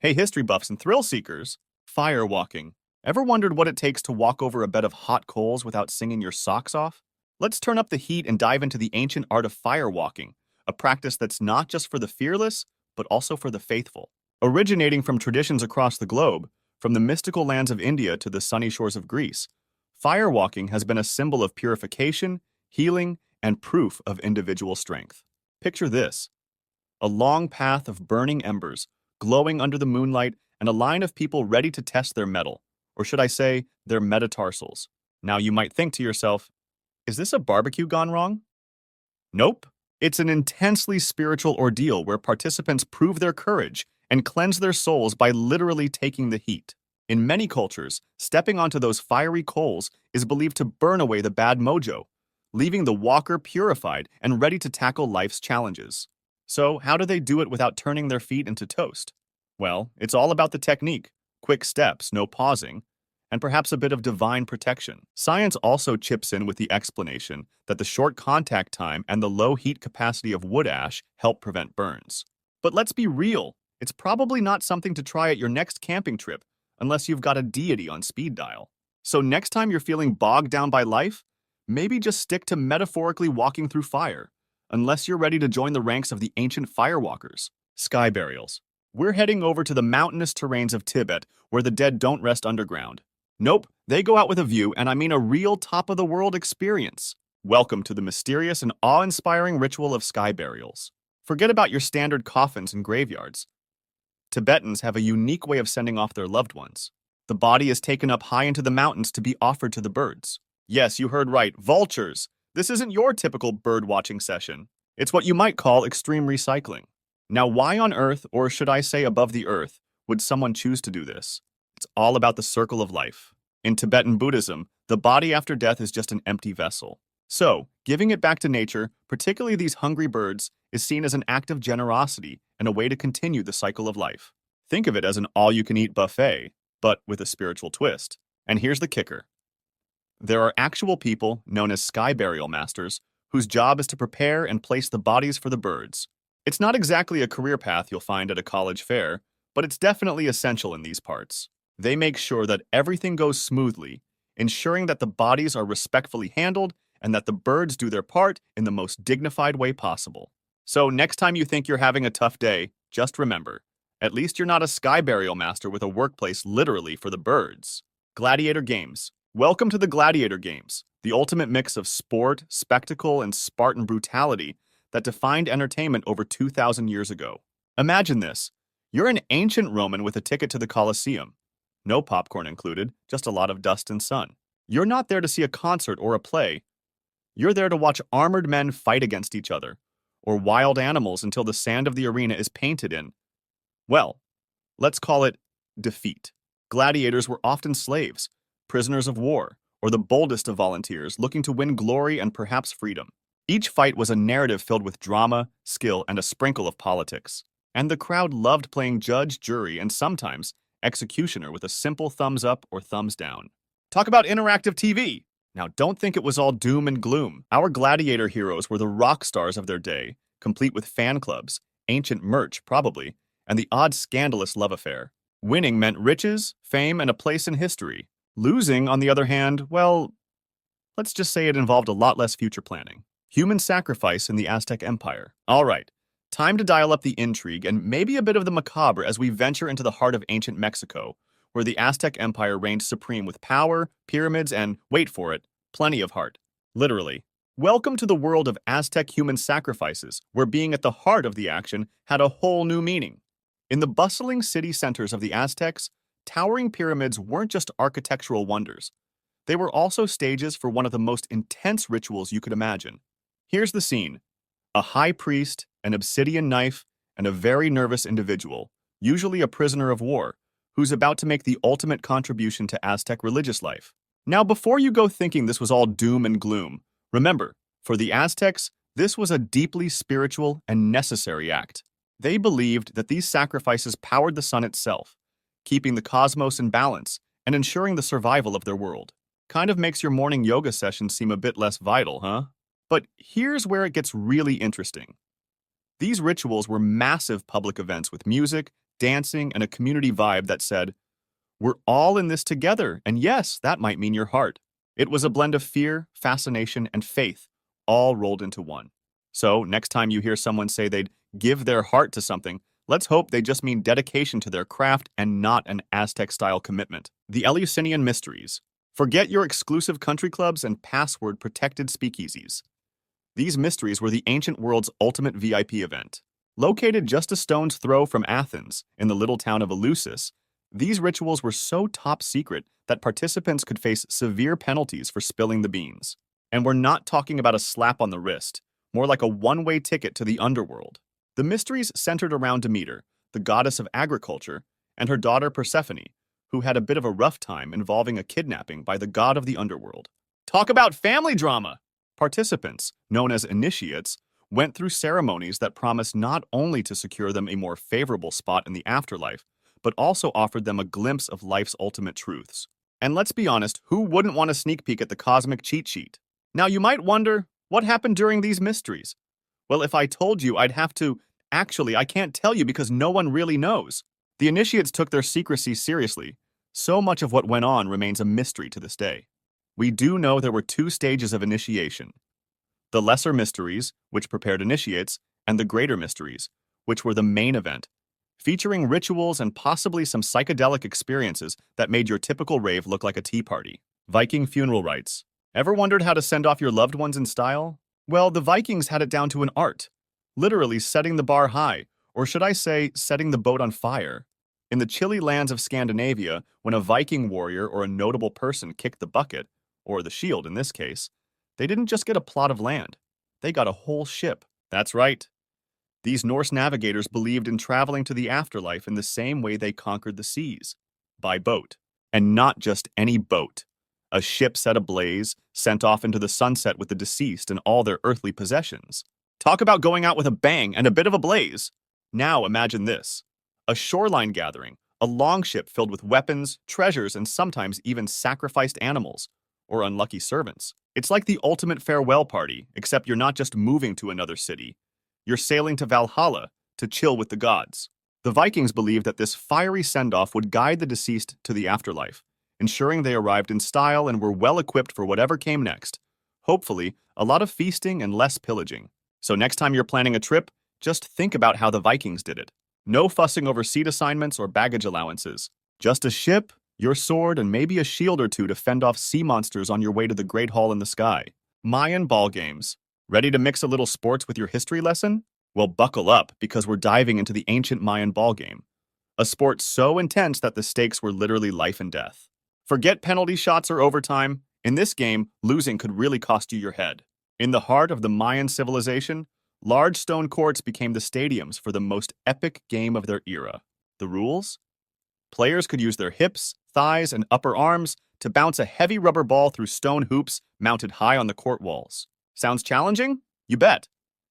Hey, history buffs and thrill seekers, firewalking. Ever wondered what it takes to walk over a bed of hot coals without singing your socks off? Let's turn up the heat and dive into the ancient art of firewalking, a practice that's not just for the fearless, but also for the faithful. Originating from traditions across the globe, from the mystical lands of India to the sunny shores of Greece, firewalking has been a symbol of purification, healing, and proof of individual strength. Picture this: a long path of burning embers, glowing under the moonlight, and a line of people ready to test their mettle, or should I say, their metatarsals. Now you might think to yourself, is this a barbecue gone wrong? Nope. It's an intensely spiritual ordeal where participants prove their courage and cleanse their souls by literally taking the heat. In many cultures, stepping onto those fiery coals is believed to burn away the bad mojo, leaving the walker purified and ready to tackle life's challenges. So, how do they do it without turning their feet into toast? Well, it's all about the technique, quick steps, no pausing, and perhaps a bit of divine protection. Science also chips in with the explanation that the short contact time and the low heat capacity of wood ash help prevent burns. But let's be real, it's probably not something to try at your next camping trip unless you've got a deity on speed dial. So next time you're feeling bogged down by life, maybe just stick to metaphorically walking through fire, unless you're ready to join the ranks of the ancient firewalkers. Sky burials. We're heading over to the mountainous terrains of Tibet, where the dead don't rest underground. Nope, they go out with a view, and I mean a real top-of-the-world experience. Welcome to the mysterious and awe-inspiring ritual of sky burials. Forget about your standard coffins and graveyards. Tibetans have a unique way of sending off their loved ones. The body is taken up high into the mountains to be offered to the birds. Yes, you heard right, vultures. This isn't your typical bird-watching session. It's what you might call extreme recycling. Now, why on earth, or should I say above the earth, would someone choose to do this? It's all about the circle of life. In Tibetan Buddhism, the body after death is just an empty vessel. So, giving it back to nature, particularly these hungry birds, is seen as an act of generosity and a way to continue the cycle of life. Think of it as an all-you-can-eat buffet, but with a spiritual twist. And here's the kicker. There are actual people, known as sky burial masters, whose job is to prepare and place the bodies for the birds. It's not exactly a career path you'll find at a college fair, but it's definitely essential in these parts. They make sure that everything goes smoothly, ensuring that the bodies are respectfully handled and that the birds do their part in the most dignified way possible. So next time you think you're having a tough day, just remember, at least you're not a sky burial master with a workplace literally for the birds. Gladiator Games. Welcome to the Gladiator Games, the ultimate mix of sport, spectacle, and Spartan brutality that defined entertainment over 2,000 years ago. Imagine this. You're an ancient Roman with a ticket to the Colosseum. No popcorn included, just a lot of dust and sun. You're not there to see a concert or a play. You're there to watch armored men fight against each other, or wild animals until the sand of the arena is painted in, well, let's call it defeat. Gladiators were often slaves, prisoners of war, or the boldest of volunteers looking to win glory and perhaps freedom. Each fight was a narrative filled with drama, skill, and a sprinkle of politics. And the crowd loved playing judge, jury, and sometimes executioner with a simple thumbs up or thumbs down. Talk about interactive TV! Now, don't think it was all doom and gloom. Our gladiator heroes were the rock stars of their day, complete with fan clubs, ancient merch, probably, and the odd scandalous love affair. Winning meant riches, fame, and a place in history. Losing, on the other hand, well, let's just say it involved a lot less future planning. Human sacrifice in the Aztec Empire. All right, time to dial up the intrigue and maybe a bit of the macabre as we venture into the heart of ancient Mexico, where the Aztec Empire reigned supreme with power, pyramids, and, wait for it, plenty of heart. Literally. Welcome to the world of Aztec human sacrifices, where being at the heart of the action had a whole new meaning. In the bustling city centers of the Aztecs, towering pyramids weren't just architectural wonders. They were also stages for one of the most intense rituals you could imagine. Here's the scene. A high priest, an obsidian knife, and a very nervous individual, usually a prisoner of war, who's about to make the ultimate contribution to Aztec religious life. Now, before you go thinking this was all doom and gloom, remember, for the Aztecs, this was a deeply spiritual and necessary act. They believed that these sacrifices powered the sun itself, keeping the cosmos in balance and ensuring the survival of their world. Kind of makes your morning yoga session seem a bit less vital, huh? But here's where it gets really interesting. These rituals were massive public events with music, dancing, and a community vibe that said, "We're all in this together, and yes, that might mean your heart." It was a blend of fear, fascination, and faith, all rolled into one. So, next time you hear someone say they'd give their heart to something, let's hope they just mean dedication to their craft and not an Aztec-style commitment. The Eleusinian Mysteries. Forget your exclusive country clubs and password-protected speakeasies. These mysteries were the ancient world's ultimate VIP event. Located just a stone's throw from Athens, in the little town of Eleusis, these rituals were so top secret that participants could face severe penalties for spilling the beans. And we're not talking about a slap on the wrist, more like a one-way ticket to the underworld. The mysteries centered around Demeter, the goddess of agriculture, and her daughter Persephone, who had a bit of a rough time involving a kidnapping by the god of the underworld. Talk about family drama! Participants, known as initiates, went through ceremonies that promised not only to secure them a more favorable spot in the afterlife, but also offered them a glimpse of life's ultimate truths. And let's be honest, who wouldn't want a sneak peek at the cosmic cheat sheet? Now you might wonder, what happened during these mysteries? Well, if I told you, I'd have to... Actually, I can't tell you because no one really knows. The initiates took their secrecy seriously. So much of what went on remains a mystery to this day. We do know there were two stages of initiation. The lesser mysteries, which prepared initiates, and the greater mysteries, which were the main event, featuring rituals and possibly some psychedelic experiences that made your typical rave look like a tea party. Viking funeral rites. Ever wondered how to send off your loved ones in style? Well, the Vikings had it down to an art, literally setting the bar high, or should I say, setting the boat on fire. In the chilly lands of Scandinavia, when a Viking warrior or a notable person kicked the bucket, or the shield in this case, they didn't just get a plot of land. They got a whole ship. That's right. These Norse navigators believed in traveling to the afterlife in the same way they conquered the seas, by boat. And not just any boat. A ship set ablaze, sent off into the sunset with the deceased and all their earthly possessions. Talk about going out with a bang and a bit of a blaze. Now imagine this. A shoreline gathering, a longship filled with weapons, treasures, and sometimes even sacrificed animals, or unlucky servants. It's like the ultimate farewell party, except you're not just moving to another city. You're sailing to Valhalla to chill with the gods. The Vikings believed that this fiery send-off would guide the deceased to the afterlife, ensuring they arrived in style and were well-equipped for whatever came next. Hopefully, a lot of feasting and less pillaging. So next time you're planning a trip, just think about how the Vikings did it. No fussing over seat assignments or baggage allowances. Just a ship, your sword, and maybe a shield or two to fend off sea monsters on your way to the Great Hall in the sky. Mayan ball games. Ready to mix a little sports with your history lesson? Well, buckle up, because we're diving into the ancient Mayan ball game. A sport so intense that the stakes were literally life and death. Forget penalty shots or overtime. In this game, losing could really cost you your head. In the heart of the Mayan civilization, large stone courts became the stadiums for the most epic game of their era. The rules? Players could use their hips, thighs, and upper arms to bounce a heavy rubber ball through stone hoops mounted high on the court walls. Sounds challenging? You bet.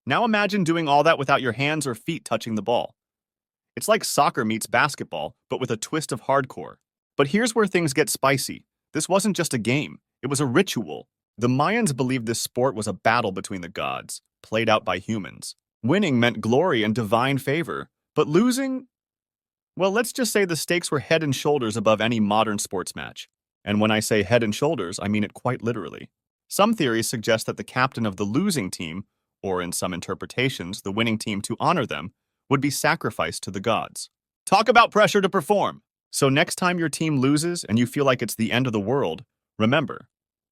Now imagine doing all that without your hands or feet touching the ball. It's like soccer meets basketball, but with a twist of hardcore. But here's where things get spicy. This wasn't just a game, it was a ritual. The Mayans believed this sport was a battle between the gods, played out by humans. Winning meant glory and divine favor, but losing? Well, let's just say the stakes were head and shoulders above any modern sports match. And when I say head and shoulders, I mean it quite literally. Some theories suggest that the captain of the losing team, or in some interpretations, the winning team to honor them, would be sacrificed to the gods. Talk about pressure to perform! So next time your team loses and you feel like it's the end of the world, remember,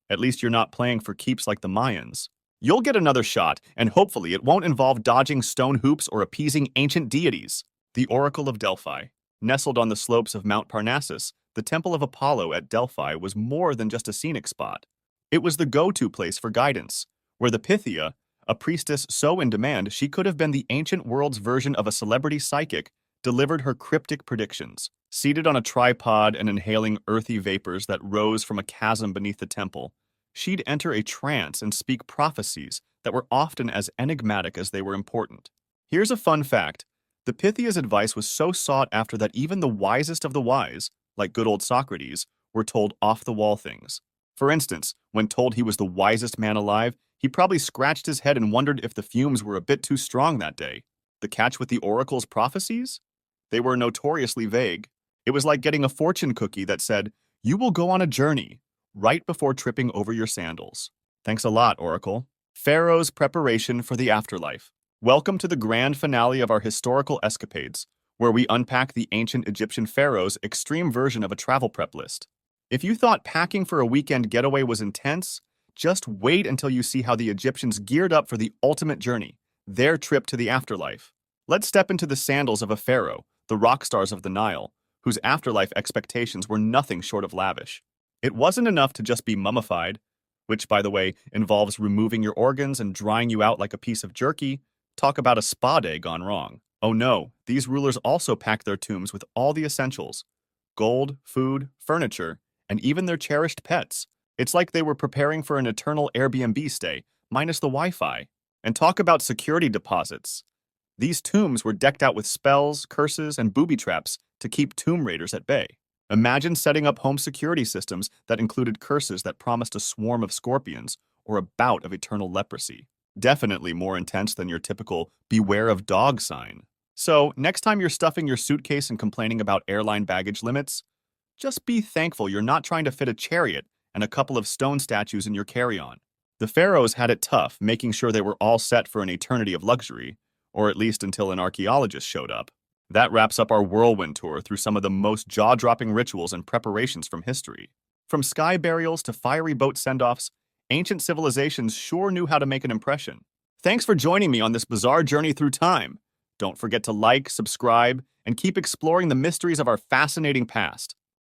at least you're not playing for keeps like the Mayans. You'll get another shot, and hopefully it won't involve dodging stone hoops or appeasing ancient deities. The Oracle of Delphi. Nestled on the slopes of Mount Parnassus, the Temple of Apollo at Delphi was more than just a scenic spot. It was the go-to place for guidance, where the Pythia, a priestess so in demand she could have been the ancient world's version of a celebrity psychic, delivered her cryptic predictions. Seated on a tripod and inhaling earthy vapors that rose from a chasm beneath the temple, she'd enter a trance and speak prophecies that were often as enigmatic as they were important. Here's a fun fact. The Pythia's advice was so sought after that even the wisest of the wise, like good old Socrates, were told off-the-wall things. For instance, when told he was the wisest man alive, he probably scratched his head and wondered if the fumes were a bit too strong that day. The catch with the oracle's prophecies? They were notoriously vague. It was like getting a fortune cookie that said, "You will go on a journey," right before tripping over your sandals. Thanks a lot, Oracle. Pharaoh's preparation for the afterlife. Welcome to the grand finale of our historical escapades, where we unpack the ancient Egyptian pharaohs' extreme version of a travel prep list. If you thought packing for a weekend getaway was intense, just wait until you see how the Egyptians geared up for the ultimate journey, their trip to the afterlife. Let's step into the sandals of a pharaoh, the rock stars of the Nile, whose afterlife expectations were nothing short of lavish. It wasn't enough to just be mummified, which, by the way, involves removing your organs and drying you out like a piece of jerky. Talk about a spa day gone wrong. Oh no, these rulers also packed their tombs with all the essentials: gold, food, furniture, and even their cherished pets. It's like they were preparing for an eternal Airbnb stay, minus the Wi-Fi. And talk about security deposits. These tombs were decked out with spells, curses, and booby traps to keep tomb raiders at bay. Imagine setting up home security systems that included curses that promised a swarm of scorpions or a bout of eternal leprosy. Definitely more intense than your typical "beware of dog" sign. So, next time you're stuffing your suitcase and complaining about airline baggage limits, just be thankful you're not trying to fit a chariot and a couple of stone statues in your carry-on. The pharaohs had it tough, making sure they were all set for an eternity of luxury, or at least until an archaeologist showed up. That wraps up our whirlwind tour through some of the most jaw-dropping rituals and preparations from history. From sky burials to fiery boat send-offs, ancient civilizations sure knew how to make an impression. Thanks for joining me on this bizarre journey through time. Don't forget to like, subscribe, and keep exploring the mysteries of our fascinating past.